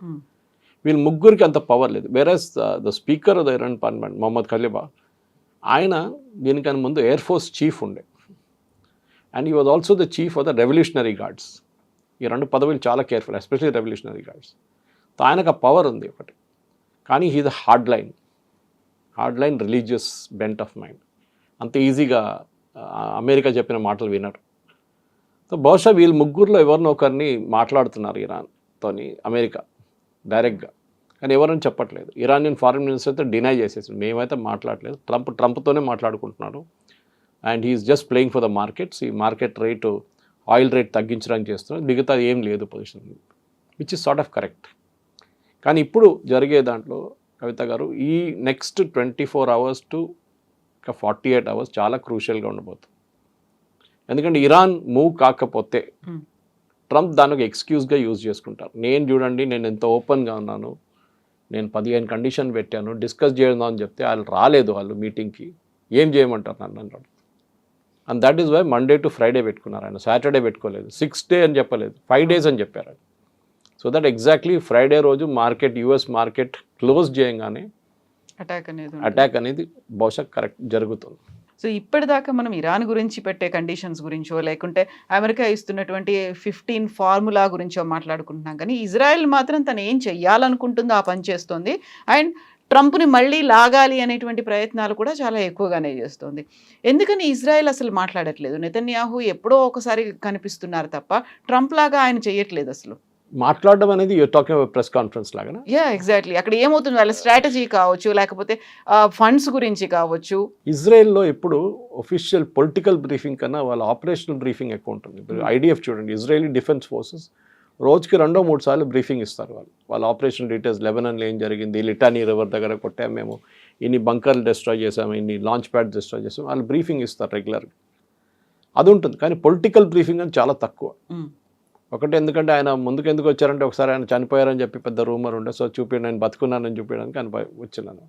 వీళ్ళు ముగ్గురికి అంత పవర్ లేదు. Whereas the speaker of the Iran parliament Mohammad Khalifa, ఆయన దీనికన్నా ముందు ఎయిర్ ఫోర్స్ చీఫ్ ఉండే, and he was also the chief of the revolutionary guards. ఈ 2 పదవులు చాలా careful, especially revolutionary guards. So ఆయనకు ఆ పవర్ ఉంది ఒకటి, కానీ he the hard line religious bent of mind. అంత ఈజీగా అమెరికా చెప్పిన మాటలు వినరు. సో బహుశా వీళ్ళు ముగ్గురులో ఎవరినో ఒకరిని మాట్లాడుతున్నారు ఇరాన్తోని అమెరికా డైరెక్ట్గా, కానీ ఎవరని చెప్పట్లేదు. ఇరానియన్ ఫారెన్ మినిస్టర్ అయితే డినై చేసేసి, మేమైతే మాట్లాడలేదు, ట్రంప్తోనే మాట్లాడుకుంటున్నాడు, and he's just playing for the markets. ఈ మార్కెట్ రేటు, ఆయిల్ రేట్ తగ్గించడానికి చేస్తున్నారు, మిగతా ఏం లేదు position, which is sort of correct. కానీ ఇప్పుడు జరిగే దాంట్లో కవిత గారు, ఈ నెక్స్ట్ 24 hours to 48 hours చాలా క్రూషియల్గా ఉండబోతుంది. ఎందుకంటే ఇరాన్ మూవ్ కాకపోతే ట్రంప్ దాని ఒక ఎక్స్క్యూజ్గా యూజ్ చేసుకుంటారు. నేను చూడండి, నేను ఎంత ఓపెన్గా ఉన్నాను, నేను 15 కండిషన్ పెట్టాను, డిస్కస్ చేయడం అని చెప్తే వాళ్ళు రాలేదు, వాళ్ళు మీటింగ్కి, ఏం చేయమంటారు నన్ను అన్నాడు. And that is why Monday to Friday పెట్టుకున్నారు ఆయన, సాటర్డే పెట్టుకోలేదు, 6 days అని చెప్పలేదు, 5 days అని చెప్పారు. సో దట్ ఎగ్జాక్ట్లీ ఫ్రైడే రోజు మార్కెట్, యుఎస్ మార్కెట్ క్లోజ్ చేయగానే అటాక్ అనేది బహుశా కరెక్ట్ జరుగుతుంది. సో ఇప్పటిదాకా మనం ఇరాన్ గురించి పెట్టే కండిషన్స్ గురించో, లేకుంటే అమెరికా ఇస్తున్నటువంటి 15 ఫార్ములా గురించో మాట్లాడుకుంటున్నాం, కానీ ఇజ్రాయెల్ మాత్రం తను ఏం చెయ్యాలనుకుంటుందో ఆ పని చేస్తుంది. అండ్ ట్రంప్ని మళ్ళీ లాగాలి అనేటువంటి ప్రయత్నాలు కూడా చాలా ఎక్కువగానే చేస్తుంది. ఎందుకని ఇజ్రాయెల్ అసలు మాట్లాడట్లేదు? నెతన్యాహు ఎప్పుడో ఒకసారి కనిపిస్తున్నారు తప్ప ట్రంప్ లాగా ఆయన చెయ్యట్లేదు అసలు. మాట్లాడడం అనేది you're talking about press conference లాగా? ఎగ్జాక్ట్లీ. అక్కడ ఏమవుతుంది, వాళ్ళ స్ట్రాటజీ కావచ్చు, లేకపోతే ఫండ్స్ గురించి కావచ్చు. ఇజ్రాయెల్లో ఇప్పుడు ఒఫిషియల్ పొలిటికల్ బ్రీఫింగ్ కన్నా వాళ్ళ ఆపరేషనల్ బ్రీఫింగ్ ఎక్కువ ఉంటుంది. ఇప్పుడు ఐడిఎఫ్ చూడండి, ఇజ్రాయలీ డిఫెన్స్ ఫోర్సెస్ రోజుకి 2-3 సార్లు బ్రీఫింగ్ ఇస్తారు. వాళ్ళ ఆపరేషన్ డీటెయిల్స్, లెబనాన్లో ఏం జరిగింది, లిటానీ రివర్ దగ్గర కొట్టాము మేము, ఇన్ని బంకర్లు డిస్ట్రాయ్ చేసాము, ఇన్ని లాంచ్ ప్యాడ్ డిస్ట్రాయ్ చేసాము, వాళ్ళు బ్రీఫింగ్ ఇస్తారు రెగ్యులర్గా. అది ఉంటుంది, కానీ పొలిటికల్ బ్రీఫింగ్ అని చాలా తక్కువ. ఒకటి, ఎందుకంటే ఆయన ముందుకు ఎందుకు వచ్చారంటే, ఒకసారి ఆయన చనిపోయారని చెప్పి పెద్ద రూమర్ ఉండే, సో చూపించండి నేను బతుకున్నానని చూపించడానికి ఆయన వచ్చినాను.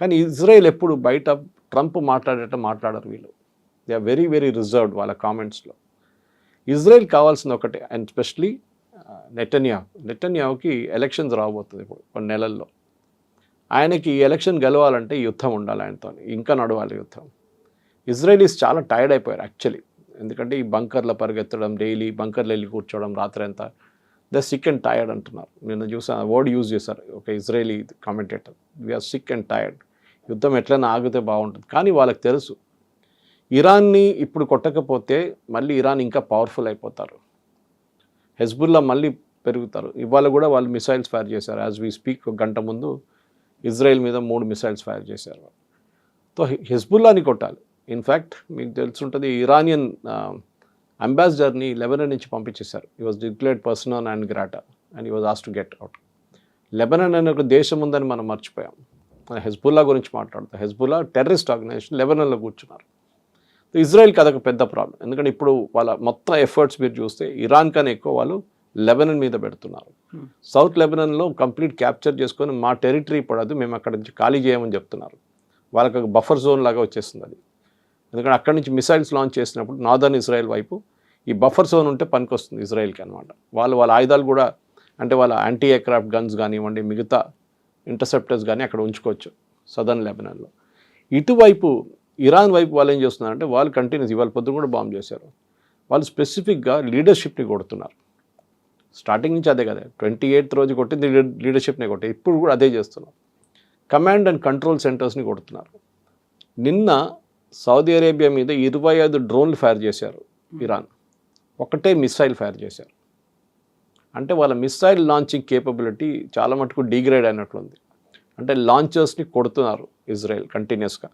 కానీ ఇజ్రాయెల్ ఎప్పుడు బయట ట్రంప్ మాట్లాడరు వీళ్ళు. They are very very reserved వాళ్ళ కామెంట్స్లో. ఇజ్రాయెల్ కావాల్సింది ఒకటే, అండ్ స్పెషలీ నెతన్యాహుకి ఎలక్షన్స్ రాబోతుంది ఇప్పుడు కొన్ని నెలల్లో. ఆయనకి ఈ ఎలక్షన్ గెలవాలంటే యుద్ధం ఉండాలి ఆయనతో, ఇంకా నడవాలి యుద్ధం. ఇజ్రాయలీస్ చాలా టైర్డ్ అయిపోయారు యాక్చువల్లీ, ఎందుకంటే ఈ బంకర్లో పరిగెత్తడం, డైలీ బంకర్లో వెళ్ళి కూర్చోవడం రాత్రి అంతా, ద సిక్ అండ్ టైర్డ్ అంటున్నారు. నేను చూసాను, వర్డ్ యూజ్ చేశారు ఒక Israeli commentator, we are sick and tired, యుద్ధం ఎట్లైనా ఆగితే బాగుంటుంది. కానీ వాళ్ళకి తెలుసు, ఇరాన్ని ఇప్పుడు కొట్టకపోతే మళ్ళీ ఇరాన్ ఇంకా పవర్ఫుల్ అయిపోతారు, హెజ్బుల్లా మళ్ళీ పెరుగుతారు. ఇవాళ కూడా వాళ్ళు మిసైల్స్ ఫైర్ చేశారు, యాజ్ వీ స్పీక్. 1 గంట ముందు ఇజ్రాయెల్ మీద 3 మిసైల్స్ ఫైర్ చేశారు. సో హెజ్బుల్లాని కొట్టాలి. ఇన్ఫ్యాక్ట్ మీకు తెలుసుంటుంది, ఇరానియన్ అంబాసిడర్ని లెబనాన్ నుంచి పంపించేశారు. He was declared persona non grata and he was ask to get out. Lebanon అనే ఒక దేశం ఉందని మనం మర్చిపోయాం. హెజ్బుల్లా గురించి మాట్లాడుతాం. హెజ్బుల్లా టెర్రరిస్ట్ ఆర్గనైజేషన్, లెబనాన్లో కూర్చున్నారు. ఇజ్రాయెల్కి అదొక పెద్ద ప్రాబ్లం, ఎందుకంటే ఇప్పుడు వాళ్ళ మొత్తం ఎఫర్ట్స్ మీరు చూస్తే ఇరాన్ కన్నా ఎక్కువ వాళ్ళు లెబనన్ మీద పెడుతున్నారు. సౌత్ లెబనన్లో కంప్లీట్ క్యాప్చర్ చేసుకొని మా టెరిటరీ పడదు, మేము అక్కడ నుంచి ఖాళీ చేయమని చెప్తున్నారు. వాళ్ళకి ఒక బఫర్ జోన్ లాగా వచ్చేస్తుంది అది. ఎందుకంటే అక్కడి నుంచి మిసైల్స్ లాంచ్ చేసినప్పుడు నార్దర్న్ ఇజ్రాయెల్ వైపు ఈ బఫర్ జోన్ ఉంటే పనికొస్తుంది ఇజ్రాయెల్కి అనమాట. వాళ్ళ ఆయుధాలు కూడా అంటే వాళ్ళ యాంటీ ఎయిర్క్రాఫ్ట్ గన్స్ కానివ్వండి, మిగతా ఇంటర్సెప్టర్స్ కానీ అక్కడ ఉంచుకోవచ్చు సదర్న్ లెబనాన్లో. ఇటువైపు ఇరాన్ వైపు వాళ్ళు ఏం చేస్తున్నారంటే వాళ్ళు కంటిన్యూస్ ఇవాళ పొద్దున కూడా బాంబ్ చేశారు. వాళ్ళు స్పెసిఫిక్గా లీడర్షిప్ని కొడుతున్నారు. స్టార్టింగ్ నుంచి అదే కదా, 28th రోజు కొట్టింది లీడర్షిప్ని కొట్టి, ఇప్పుడు కూడా అదే చేస్తున్నారు. కమాండ్ అండ్ కంట్రోల్ సెంటర్స్ని కొడుతున్నారు. నిన్న సౌదీ అరేబియా మీద 25 డ్రోన్లు ఫైర్ చేశారు ఇరాన్, ఒకటే మిసైల్ ఫైర్ చేశారు. అంటే వాళ్ళ మిసైల్ లాంచింగ్ కేపబిలిటీ చాలా మటుకు డిగ్రేడ్ అయినట్లుంది. అంటే లాంచర్స్ని కొడుతున్నారు ఇజ్రాయెల్ కంటిన్యూస్గా.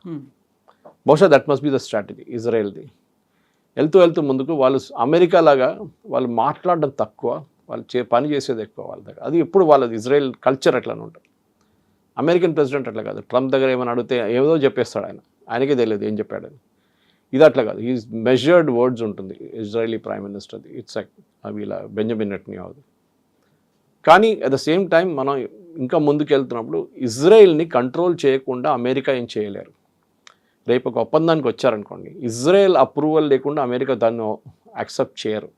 బహుశా that must be the strategy ఇజ్రాయెల్ది. వెళ్తూ ముందుకు వాళ్ళు అమెరికా లాగా వాళ్ళు మాట్లాడడం తక్కువ, వాళ్ళు పని చేసేది ఎక్కువ వాళ్ళ దగ్గర. అది ఎప్పుడు వాళ్ళది ఇజ్రాయెల్ కల్చర్ అట్లానే ఉంటుంది. అమెరికన్ ప్రెసిడెంట్ అట్లా కాదు, ట్రంప్ దగ్గర ఏమైనా అడిగితే ఏదో చెప్పేస్తాడు ఆయనకే తెలియదు ఏం చెప్పాడని. ఇది అట్లా కాదు, ఈజ్ మెజర్డ్ వర్డ్స్ ఉంటుంది ఇజ్రాయలీ ప్రైమ్ మినిస్టర్ది. ఇట్స్ వీళ్ళ బెంజమిన్ నెటన్యాహుది. కానీ అట్ ద సేమ్ టైం మనం ఇంకా ముందుకు వెళ్తున్నప్పుడు ఇజ్రాయెల్ని కంట్రోల్ చేయకుండా అమెరికా ఏం చేయలేరు. రేపు ఒక ఒప్పందానికి వచ్చారనుకోండి, ఇజ్రాయెల్ అప్రూవల్ లేకుండా అమెరికా దాన్ని యాక్సెప్ట్ చేయరు.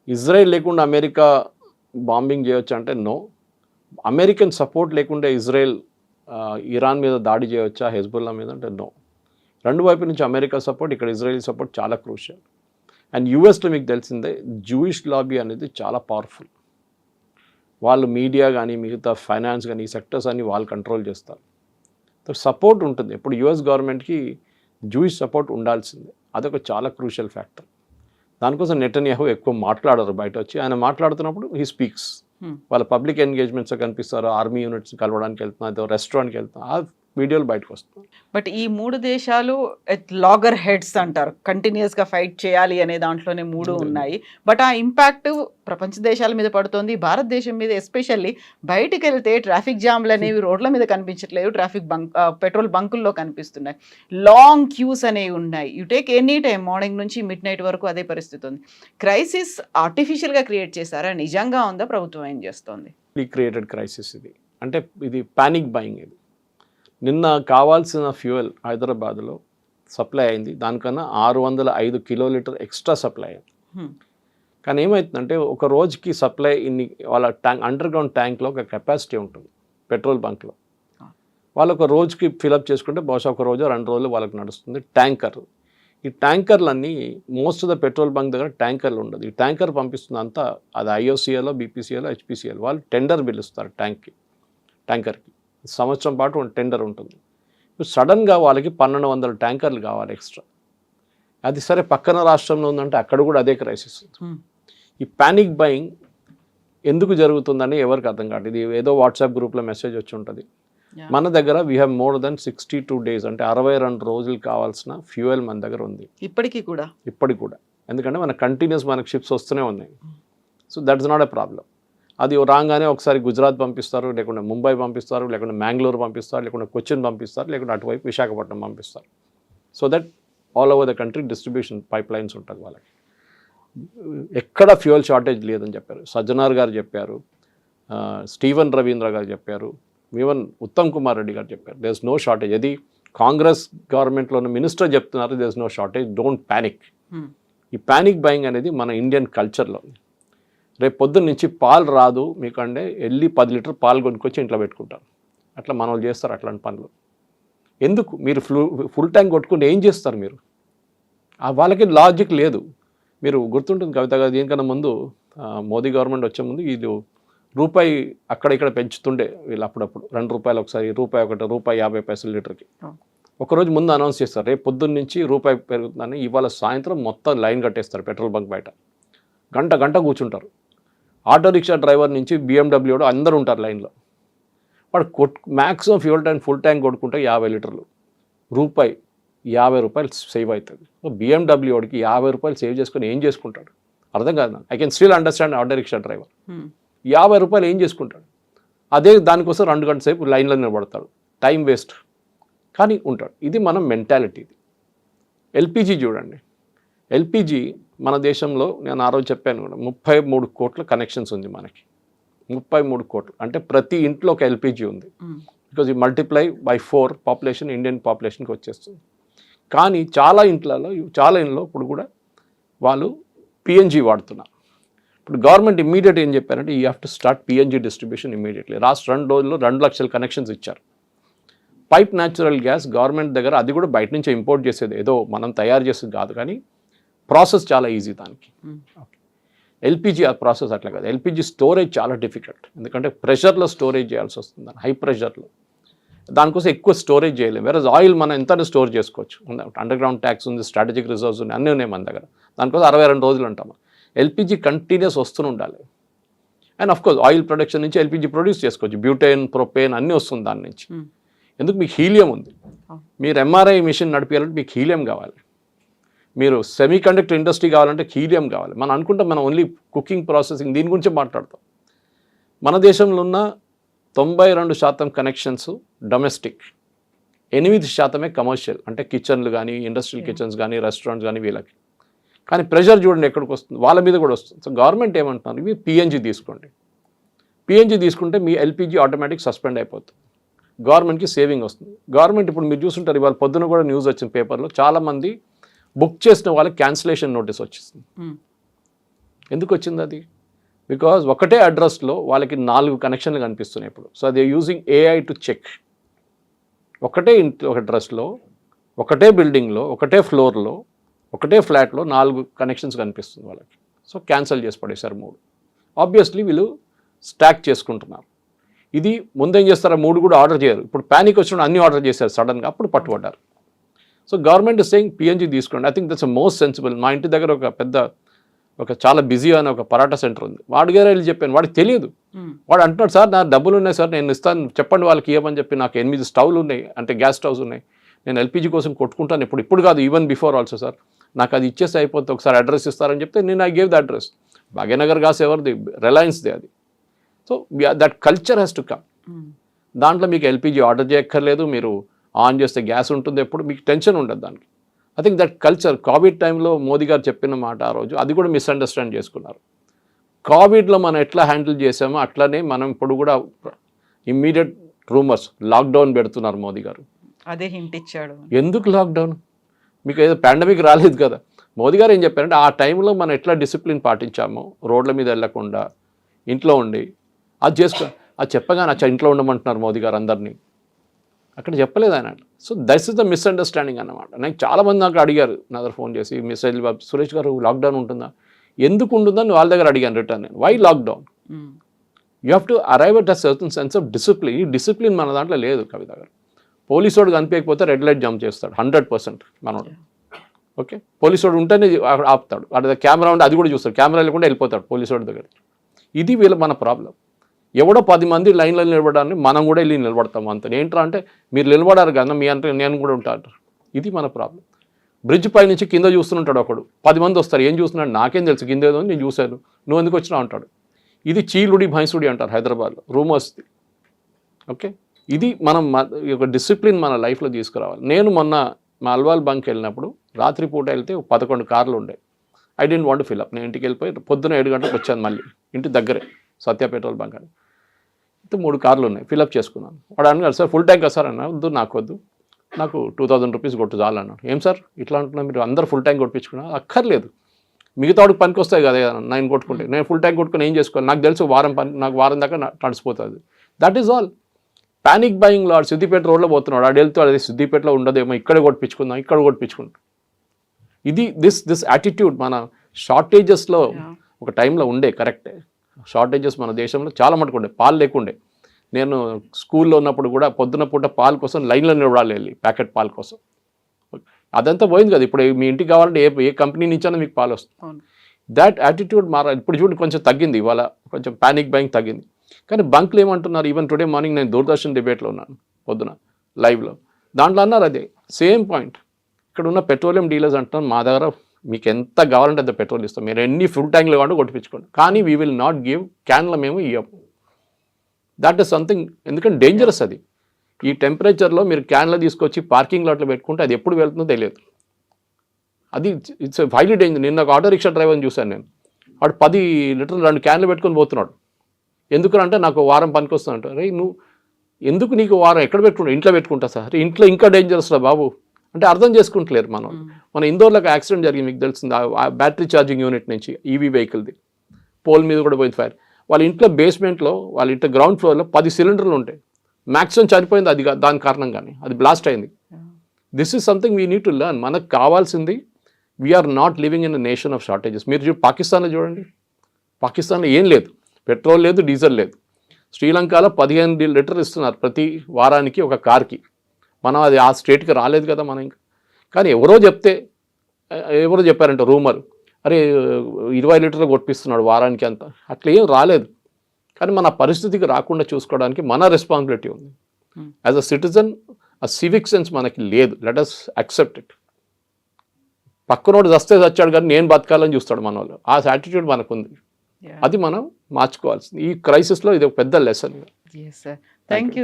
ఇజ్రాయెల్ లేకుండా అమెరికా బాంబింగ్ చేయొచ్చు అంటే నో. అమెరికన్ సపోర్ట్ లేకుండా ఇజ్రాయెల్ ఇరాన్ మీద దాడి చేయవచ్చా, హెజ్బుల్లా మీద అంటే నో. రెండు వైపు నుంచి అమెరికా సపోర్ట్, ఇక్కడ ఇజ్రాయెల్ సపోర్ట్ చాలా క్రూషియల్. అండ్ యూఎస్లో మీకు తెలిసిందే జూయిష్ లాబీ అనేది చాలా పవర్ఫుల్. వాళ్ళు మీడియా కానీ మిగతా ఫైనాన్స్ కానీ ఈ సెక్టర్స్ అన్ని వాళ్ళు కంట్రోల్ చేస్తారు. సపోర్ట్ ఉంటుంది. ఇప్పుడు యుఎస్ గవర్నమెంట్కి జూయిష్ సపోర్ట్ ఉండాల్సిందే. అదొక చాలా క్రూషియల్ ఫ్యాక్టర్. దానికోసం నెటన్యాహు ఎక్కువ మాట్లాడరు బయట వచ్చి. ఆయన మాట్లాడుతున్నప్పుడు హీ స్పీక్స్. వాళ్ళ పబ్లిక్ ఎంగేజ్మెంట్స్ కనిపిస్తారు, ఆర్మీ యూనిట్స్ కలవడానికి వెళ్తున్నారు, రెస్టారెంట్కి వెళ్తున్నారు, ఆ వీడియోలు బయటకు వస్తున్నాయి. బట్ ఈ 3 దేశాలు లాగర్ హెడ్స్ అంటారు, కంటిన్యూస్గా ఫైట్ చేయాలి అనే దాంట్లోనే 3 ఉన్నాయి. బట్ ఆ ఇంపాక్ట్ ప్రపంచ దేశాల మీద పడుతుంది, భారతదేశం మీద ఎస్పెషల్లీ. బయటికి వెళ్తే ట్రాఫిక్ జామ్లు అనేవి రోడ్ల మీద కనిపించట్లేదు, పెట్రోల్ బంకుల్లో కనిపిస్తున్నాయి, లాంగ్ క్యూస్ అనేవి ఉన్నాయి. You take any time, morning నుంచి మిడ్ నైట్ వరకు అదే పరిస్థితి ఉంది. క్రైసిస్ ఆర్టిఫిషియల్గా క్రియేట్ చేశారా, నిజంగా ఉందా, ప్రభుత్వం ఏం చేస్తోంది? క్రియేటెడ్ క్రైసిస్ ఇది. అంటే ఇది పానిక్ బయింగ్. ఇది నిన్న కావాల్సిన ఫ్యూయల్ హైదరాబాద్లో సప్లై అయింది, దానికన్నా 605 కిలోలీటర్ ఎక్స్ట్రా సప్లై అయింది. కానీ ఏమవుతుందంటే ఒక రోజుకి సప్లై ఇన్ని వాళ్ళ అండర్ గ్రౌండ్ ట్యాంక్లో ఒక కెపాసిటీ ఉంటుంది పెట్రోల్ బంక్లో. వాళ్ళు ఒక రోజుకి ఫిలప్ చేసుకుంటే బహుశా ఒక రోజు 2 రోజులు వాళ్ళకి నడుస్తుంది. ట్యాంకర్, ఈ ట్యాంకర్లన్నీ most of the petrol bunk దగ్గర ట్యాంకర్లు ఉండదు. ఈ ట్యాంకర్ పంపిస్తుంది అంతా అది ఐఓసీఎల్లో, బీపీసీఎల్లో, హెచ్పీసీఎల్. వాళ్ళు టెండర్ పిలుస్తారు ట్యాంకర్కి. సంవత్సరం పాటు టెండర్ ఉంటుంది. ఇప్పుడు సడన్గా వాళ్ళకి 1200 ట్యాంకర్లు కావాలి ఎక్స్ట్రా. అది సరే పక్కన రాష్ట్రంలో ఉందంటే అక్కడ కూడా అదే క్రైసిస్. ఈ పానిక్ బయింగ్ ఎందుకు జరుగుతుందని ఎవరికి అర్థం కాదు. ఇది ఏదో వాట్సాప్ గ్రూప్లో మెసేజ్ వచ్చి ఉంటుంది. మన దగ్గర we have more than 62 days, అంటే 62 రోజులు కావాల్సిన ఫ్యూయల్ మన దగ్గర ఉంది ఇప్పటికి కూడా. ఎందుకంటే మన కంటిన్యూస్ మనకు షిప్స్ వస్తూనే ఉన్నాయి. So that's not a problem. అది రాగానే ఒకసారి గుజరాత్ పంపిస్తారు, లేకుంటే ముంబై పంపిస్తారు, లేకుంటే మ్యాంగ్లూరు పంపిస్తారు, లేకుంటే కొచ్చిన్ పంపిస్తారు, లేకుంటే అటువైపు విశాఖపట్నం పంపిస్తారు. So that all over the country distribution pipe lines ఉంటుంది వాళ్ళకి. ఎక్కడ ఫ్యూయల్ షార్టేజ్ లేదని చెప్పారు. సజ్జనార్ గారు చెప్పారు, స్టీవెన్ రవీంద్ర గారు చెప్పారు, ఈవెన్ ఉత్తమ్ కుమార్ రెడ్డి గారు చెప్పారు, దేర్ ఇస్ నో షార్టేజ్. అది కాంగ్రెస్ గవర్నమెంట్లో ఉన్న మినిస్టర్ చెప్తున్నారు, there is no shortage, don't panic. ఈ ప్యానిక్ బయింగ్ అనేది మన ఇండియన్ కల్చర్లో. రేపు పొద్దున్న నుంచి పాలు రాదు మీకు అంటే వెళ్ళి 10 లీటర్ పాలు కొనుక్కొచ్చి ఇంట్లో పెట్టుకుంటారు. అట్లా మన వాళ్ళు చేస్తారు అట్లాంటి పనులు. ఎందుకు మీరు ఫుల్ ట్యాంక్ కొట్టుకుంటే ఏం చేస్తారు మీరు? వాళ్ళకి లాజిక్ లేదు. మీరు గుర్తుంటుంది కవిత గారు, దీనికన్నా ముందు మోదీ గవర్నమెంట్ వచ్చే ముందు ఇది రూపాయి అక్కడ ఇక్కడ పెంచుతుండే వీళ్ళు. అప్పుడప్పుడు ₹2 ఒకసారి, ₹1, ₹1.50 లీటర్కి. ఒకరోజు ముందు అనౌన్స్ చేస్తారు రేపు పొద్దున్న నుంచి రూపాయి పెరుగుతుందని. ఇవాళ సాయంత్రం మొత్తం లైన్ కట్టేస్తారు పెట్రోల్ బంక్ బయట. గంట కూర్చుంటారు. ఆటో రిక్షా డ్రైవర్ నుంచి BMW అందరూ ఉంటారు లైన్లో. వాడు maximum fuel tank full tank కొట్టుకుంటే 50 లీటర్లు, ₹50 సేవ్ అవుతుంది. BMWకి ₹50 సేవ్ చేసుకొని ఏం చేసుకుంటాడు అర్థం కాదు నాకు. I can still understand auto rickshaw driver. ₹50 ఏం చేసుకుంటాడు? అదే దానికోసం 2 గంటల సేపు లైన్లో నిలబడతాడు, టైం వేస్ట్, కానీ ఉంటాడు. ఇది మనం మెంటాలిటీ. ఇది ఎల్పిజి చూడండి, ఎల్పిజి మన దేశంలో నేను ఆ రోజు చెప్పాను కూడా 33 కోట్ల కనెక్షన్స్ ఉంది మనకి. 33 కోట్లు అంటే ప్రతి ఇంట్లో ఒక ఎల్పిజి ఉంది. బికాజ్ ఈ మల్టిప్లై బై 4 పాపులేషన్ ఇండియన్ పాపులేషన్కి వచ్చేస్తుంది. కానీ చాలా ఇంట్లో ఇప్పుడు కూడా వాళ్ళు పిఎన్జి వాడుతున్నారు. ఇప్పుడు గవర్నమెంట్ ఇమ్మీడియట్ ఏం చెప్పారంటే you have to start PNG distribution immediately. Last 2 రోజుల్లో 2 లక్షల కనెక్షన్స్ ఇచ్చారు. పైప్ న్యాచురల్ గ్యాస్ గవర్నమెంట్ దగ్గర, అది కూడా బయట నుంచి ఇంపోర్ట్ చేసేది, ఏదో మనం తయారు చేసేది కాదు, కానీ ప్రాసెస్ చాలా ఈజీ దానికి. ఎల్పిజి ఆ ప్రాసెస్ అట్లా కాదు. ఎల్పిజి స్టోరేజ్ చాలా డిఫికల్ట్, ఎందుకంటే ప్రెషర్లో స్టోరేజ్ చేయాల్సి వస్తుంది, హై ప్రెషర్లో. దానికోసం ఎక్కువ స్టోరేజ్ చేయలేము. వేరే ఆయిల్ మనం ఎంత స్టోర్ చేసుకోవచ్చు, అండర్ గ్రౌండ్ ట్యాక్స్ ఉంది, స్ట్రాటజిక్ రిజర్వ్స్ ఉన్నాయి, అన్నీ ఉన్నాయి మన దగ్గర. దానికోసం 62 రోజులు అంటాము. ఎల్పిజి కంటిన్యూస్ వస్తూనే ఉండాలి. అండ్ అఫ్కోర్స్ ఆయిల్ ప్రొడక్షన్ నుంచి ఎల్పిజి ప్రొడ్యూస్ చేసుకోవచ్చు, బ్యూటేన్, ప్రొపేన్ అన్నీ వస్తుంది దాని నుంచి. ఎందుకు? మీకు హీలియం ఉంది. మీరు ఎంఆర్ఐ మిషన్ నడిపేయాలంటే మీకు హీలియం కావాలి. మీరు సెమీ కండక్టర్ ఇండస్ట్రీ కావాలంటే హీలియం కావాలి. మనం అనుకుంటాం మనం ఓన్లీ కుకింగ్, ప్రాసెసింగ్ దీని గురించే మాట్లాడతాం. మన దేశంలో ఉన్న 92% కనెక్షన్స్ డొమెస్టిక్, 8% కమర్షియల్, అంటే కిచెన్లు కానీ, ఇండస్ట్రియల్ కిచెన్స్ కానీ, రెస్టారెంట్స్ కానీ వీళ్ళకి. కానీ ప్రెషర్ చూడండి ఎక్కడికి వస్తుంది, వాళ్ళ మీద కూడా వస్తుంది. సో గవర్నమెంట్ ఏమంటున్నారు, ఇవి పిఎన్జి తీసుకోండి. పిఎన్జి తీసుకుంటే మీ ఎల్పిజి ఆటోమేటిక్ సస్పెండ్ అయిపోతుంది, గవర్నమెంట్కి సేవింగ్ వస్తుంది. గవర్నమెంట్ ఇప్పుడు మీరు చూస్తుంటారు, ఇవాళ పొద్దున కూడా న్యూస్ వచ్చిన పేపర్లో, చాలామంది బుక్ చేసిన వాళ్ళకి క్యాన్సిలేషన్ నోటీస్ వచ్చేసింది. ఎందుకు వచ్చింది అది? బికాజ్ ఒకటే అడ్రస్లో వాళ్ళకి 4 కనెక్షన్లు కనిపిస్తున్నాయి ఇప్పుడు. So they using AI to check. ఒకటే ఇంట్లో, ఒక అడ్రస్లో, ఒకటే బిల్డింగ్లో, ఒకటే ఫ్లోర్లో, ఒకటే ఫ్లాట్లో 4 కనెక్షన్స్ కనిపిస్తుంది వాళ్ళకి. సో క్యాన్సిల్ చేసి పడేశారు 3. ఆబ్వియస్లీ వీళ్ళు స్టాక్ చేసుకుంటున్నారు. ఇది ముందేం చేస్తారా, 3 కూడా ఆర్డర్ చేయరు. ఇప్పుడు ప్యానిక్ వచ్చినప్పుడు అన్ని ఆర్డర్ చేశారు సడన్గా, అప్పుడు పట్టుబడ్డారు. So government is saying PNG తీసుకోండి. I think that's most sensible. మా ఇంటి దగ్గర ఒక చాలా బిజీ అనే ఒక పరాటా సెంటర్ ఉంది. వాడి గారు వెళ్ళి చెప్పాను, వాడికి తెలియదు. వాడు అంటున్నాడు, సార్ నా డబ్బులు ఉన్నాయి సార్, నేను ఇస్తాను, చెప్పండి వాళ్ళకి ఇవ్వమని చెప్పి. నాకు 8 స్టవ్లు ఉన్నాయి, అంటే గ్యాస్ స్టవ్స్ ఉన్నాయి, నేను ఎల్పిజి కోసం కొట్టుకుంటాను ఇప్పుడు కాదు, ఈవెన్ బిఫోర్ ఆల్సో సార్, నాకు అది ఇచ్చేసి అయిపోతుంది, ఒకసారి అడ్రస్ ఇస్తారని చెప్తే నేను I gave the address. Bhagyanagar gas ఎవరిది? రిలయన్స్ది అది. So that culture has to come. దాంట్లో మీకు ఎల్పిజి ఆర్డర్ చేయక్కర్లేదు, మీరు ఆన్ చేస్తే గ్యాస్ ఉంటుంది, ఎప్పుడు మీకు టెన్షన్ ఉండదు దానికి. I think that culture Covid టైంలో మోదీ గారు చెప్పిన మాట ఆ రోజు, అది కూడా మిస్అండర్స్టాండ్ చేసుకున్నారు. కోవిడ్లో మనం ఎట్లా హ్యాండిల్ చేసామో అట్లనే మనం ఇప్పుడు కూడా ఇమ్మీడియట్ రూమర్స్ లాక్డౌన్ పెడుతున్నారు మోదీ గారు. అదే హింట్ ఇచ్చాడు. ఎందుకు లాక్డౌన్? మీకు ఏదో పాండమిక్ రాలేదు కదా. మోదీ గారు ఏం చెప్పారంటే, ఆ టైంలో మనం ఎట్లా డిసిప్లిన్ పాటించామో, రోడ్ల మీద వెళ్ళకుండా ఇంట్లో ఉండి అది చేసుకో, అది చెప్పగానే అచ్చా ఇంట్లో ఉండమంటున్నారు మోదీ గారు అందరినీ, అక్కడ చెప్పలేదు ఆయన. So that's is the misunderstanding అన్నమాట. నాకు చాలామంది నాకు అడిగారు, నా దగ్గర ఫోన్ చేసి, మెసేజ్, సురేష్ గారు లాక్డౌన్ ఉంటుందా, ఎందుకు ఉంటుందని వాళ్ళ దగ్గర అడిగాను రిటర్న్ నేను. Why lockdown? You have to arrive at a certain sense of discipline. ఈ డిసిప్లిన్ మన దాంట్లో లేదు. కవిత గారు, పోలీసోడు కనిపించకపోతే రెడ్ లైట్ జంప్ చేస్తాడు 100% మనోడు. ఓకే, పోలీసోడు ఉంటేనే ఆపుతాడు. అక్కడ కెమెరా ఉంటే అది కూడా చూస్తాడు, కెమెరా లేకుండా వెళ్ళిపోతాడు పోలీసోడి దగ్గర. ఇది మన ప్రాబ్లం. ఎవడో 10 మంది లైన్లో నిలబడాలని మనం కూడా వెళ్ళి నిలబడతాం అంత. ఏంట్రా అంటే, మీరు నిలబడారు కదా, మీ అంటే నేను కూడా ఉంటాను. ఇది మన ప్రాబ్లం. బ్రిడ్జ్ పై నుంచి కింద చూస్తుంటాడు ఒకడు, 10 మంది వస్తారు, ఏం చూస్తున్నాడు నాకేం తెలుసు, కింద ఏదో నేను చూశాను, నువ్వు ఎందుకు వచ్చినా అంటాడు. ఇది చీలుడి భైంసుడి అంటారు హైదరాబాద్లో, రూమర్స్ది. ఓకే, ఇది మనం ఒక డిసిప్లిన్ మన లైఫ్లో తీసుకురావాలి. నేను మొన్న మా అల్వాల్ బంక్ వెళ్ళినప్పుడు రాత్రిపూట వెళ్తే 11 కార్లు ఉండే. I didn't want to fill up. నేను ఇంటికి వెళ్ళిపోయి పొద్దున 7 గంటలకు వచ్చాను, మళ్ళీ ఇంటి దగ్గరే సత్య పెట్రోల్ బంక్ అని. 3 కార్లు ఉన్నాయి, ఫిల్అప్ చేసుకున్నాను. వాడు అన్నాడు, సార్ ఫుల్ ట్యాంక్ కదా సార్ అన్నా. వద్దు, నాకు వద్దు, నాకు 2000 రూపీస్ కొట్టు చాలు అన్నాడు. ఏం సార్ ఇట్లా అంటున్నా, మీరు అందరు ఫుల్ ట్యాంక్ కొట్టించుకున్నా? అక్కర్లేదు, మిగతా వాడికి పనికి వస్తాయి కదా నేను కొట్టుకుంటే. నేను ఫుల్ ట్యాంక్ కొట్టుకుని ఏం చేసుకోవాలి, నాకు తెలుసు నాకు వారం దాకా నడిచిపోతుంది. That is all. Panic buying లో సిద్దిపేట రోడ్లో పోతున్నాడు, ఆడు వెళ్తూ అది సిద్దిపేటలో ఉండదేమో, ఇక్కడ కొట్టించుకుందాం, ఇక్కడ కొట్టించుకుంటాం. ఇది దిస్ యాటిట్యూడ్ మన షార్టేజెస్లో ఒక టైంలో ఉండే. కరెక్టే, షార్టేజెస్ మన దేశంలో చాలా మటుకు ఉండే. పాలు లేకుండే. నేను స్కూల్లో ఉన్నప్పుడు కూడా పొద్దున పూట పాలు కోసం లైన్లో నిలబడాలి, వెళ్ళి ప్యాకెట్ పాల కోసం. అదంతా పోయింది కదా. ఇప్పుడు మీ ఇంటికి కావాలంటే ఏ కంపెనీ నుంచైనా మీకు పాలు వస్తుంది. దాట్ యాటిట్యూడ్ మారాలి. ఇప్పుడు చూడండి కొంచెం తగ్గింది, ఇవాళ కొంచెం ప్యానిక్ బయింగ్ తగ్గింది. కానీ బంక్లు ఏమంటున్నారు, ఈవెన్ టుడే మార్నింగ్ నేను దూరదర్శన్ డిబేట్లో ఉన్నాను పొద్దున లైవ్లో, దాంట్లో అన్నారు అదే సేమ్ పాయింట్. ఇక్కడ ఉన్న పెట్రోలియం డీలర్స్ అంటున్నారు, మా దగ్గర మీకు ఎంత కావాలంటే అంత పెట్రోల్ ఇస్తాం, మీరు ఎన్ని ఫుల్ ట్యాంక్లు కావాలంటే కొట్టించుకోండి, కానీ వీ విల్ నాట్ గివ్, క్యాన్లో మేము ఇవ్వము. దట్ ఈస్ సంథింగ్, ఎందుకంటే డేంజరస్ అది. ఈ టెంపరేచర్లో మీరు క్యాన్లో తీసుకొచ్చి పార్కింగ్ లాట్లో పెట్టుకుంటే అది ఎప్పుడు వెళ్తుందో తెలియదు. అది ఇట్స్ హైలీ డేంజర్. నిన్న ఒక ఆటో రిక్షా డ్రైవర్ని చూశాను నేను. వాడు 10 లీటర్లు 2 క్యాన్లు పెట్టుకొని పోతున్నాడు. ఎందుకంటే నాకు వారం పనికి వస్తుందంట. రే నువ్వు ఎందుకు నీకు వారం ఎక్కడ పెట్టుకుంటా? ఇంట్లో పెట్టుకుంటా సార్. ఇంట్లో ఇంకా డేంజరస్ రా బాబు అంటే అర్థం చేసుకుంటలేరు మనం. మన ఇందోర్లో ఒక యాక్సిడెంట్ జరిగింది, మీకు తెలిసింది. ఆ బ్యాటరీ ఛార్జింగ్ యూనిట్ నుంచి ఈవీ వెహికల్ది పోల్ మీద కూడా పోయింది ఫైర్. వాళ్ళ ఇంట్లో బేస్మెంట్లో, వాళ్ళ ఇంట్లో గ్రౌండ్ ఫ్లోర్లో 10 సిలిండర్లు ఉంటాయి. మ్యాక్సిమం చనిపోయింది అది దాని కారణంగానే, అది బ్లాస్ట్ అయింది. This is something we need to learn. మనకు కావాల్సింది we are not living in a nation of shortages. మీరు పాకిస్తాన్లో చూడండి, పాకిస్తాన్లో ఏం లేదు, పెట్రోల్ లేదు, డీజిల్ లేదు. శ్రీలంకలో 15 లీటర్లు ఇస్తున్నారు ప్రతి వారానికి ఒక కార్కి. మనం అది ఆ స్టేట్కి రాలేదు కదా మనం ఇంకా. కానీ ఎవరో చెప్పారంట రూమర్, అరే 20 లీటర్లు కొట్టిస్తున్నాడు వారానికి అంత. అట్లా ఏం రాలేదు. కానీ మన పరిస్థితికి రాకుండా చూసుకోవడానికి మన రెస్పాన్సిబిలిటీ ఉంది. యాజ్ అ సిటిజన్ ఆ సివిక్ సెన్స్ మనకి లేదు. Let us accept it. పక్కనోడు చచ్చాడు కానీ నేను బతకాలని చూస్తాడు మన వాళ్ళు. ఆ యాటిట్యూడ్ మనకుంది. అది మనం మార్చుకోవాల్సింది. ఈ క్రైసిస్లో ఇది ఒక పెద్ద లెసన్. Thank you.